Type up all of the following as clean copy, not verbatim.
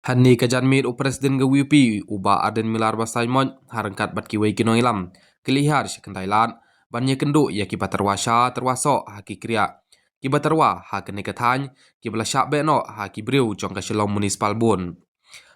Hani kajanmit u presiden ga WP uba aden milar basai mon harangkat bat kiwai kinoi lam kelihar sekendailan banyak kendo ya kibatarwasha terwaso haki kriya kibatarwa hakene katany kibla syabe no haki briu jong ka shalom municipal bun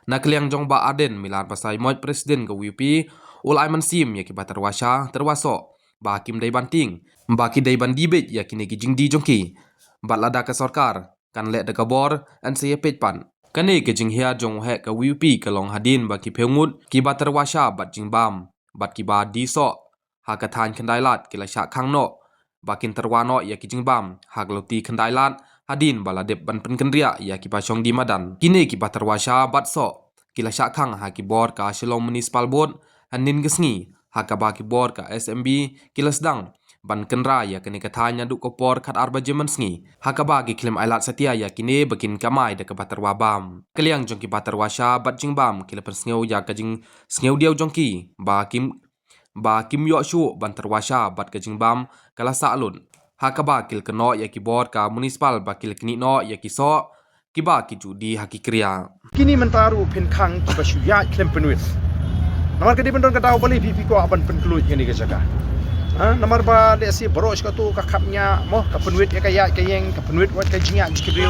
na kliang jong ba aden milar basai mon presiden ga WP ulai mansim ya kibatarwasha terwaso ba kim dai banting ba ki dai bandibet ya kine ki jingdi jongki bat lada ka sarkar kan le da kabor an se pej pan kane ke jing hia jong he ka WP ka long hadin ba ki phengut ki ba terwasha bat jing bam bat ki ba di so ha ka than khandai lat ki la sha khang no ba kin terwano ya ki jing bam ha gloti khandai lat hadin bala dep ban pen kendria ya ki pa chong di madan kine ki ba terwasha bat so ki la sha khang ha ki bor ka shalom municipal board hanin gesngi ha ka ba ki bor ka SMB ki la sedang ban kenra ya kini katanya duk kopor kat arba jemen sngi hakaba ki klem ailat setia ya kini bekin kamai de kebatar wabam keliang jongki batar washa bat jingbam kila persngeu ya kajing sneu diau jongki ba kim yo shu ban terwasha bat kajingbam kala salun hakaba kil keno ya ki bor ka municipal ba kil kini no ya ki so kiba ki judi haki kriya kini mentaru penkang ki basyu ya klem penuit namar kedi bendon ka daw bali pipi ko aban penkelut ngani ka jaga nomor ba desi boros ka tu kakapnya moh ka penuit ya kaya kayeng ka penuit wat ka jinga jikibrio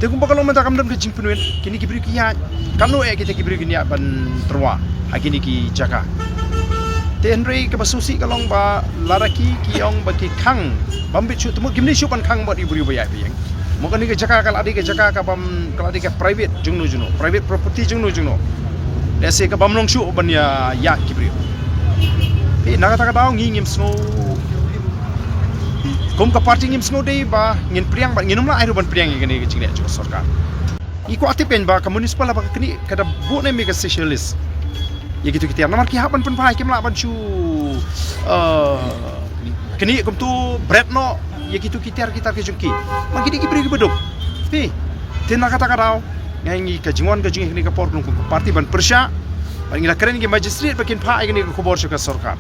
te kumpa kalau mentakam dam jing penuit kini kibrio kiya kanu kita kibrio kinya ban terwa kini ki jaka te henry ka basusi kalong ba laraki kiong ba ki khang bambit chu temu kimni chu pan khang ba ibrio ba ya biyeng mo kani ka jaka kal adi ka jaka ka bam kal adi ka private jungnu private property jungnu desi ka bam long chu ban ya kibrio nakata daw ngim snow kom ka party ngim snow day ba ngin priang ba nginum la airu ban priang ngene ke cingre jo sarkar iko atipen ba ka municipal ba kini kada bu ne mega specialist ya gitu kita namar ki haban pen pai kim la ban chu kini kom tu bread no ya gitu kita ke jungki mang kini ki beri ke beduk pi tin nakata daw ngangi ka jingwan ka jing ni ka por ku party ban persya ngila keren ki magistrate bakin pa ngini ko bor ka sarkar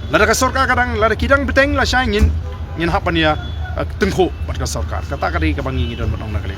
lada ka sarkar kadang lada kidang beteng la syangin ngin hapan ya tengko bat ka sarkar kata kadi ka bangi don benong na kaleng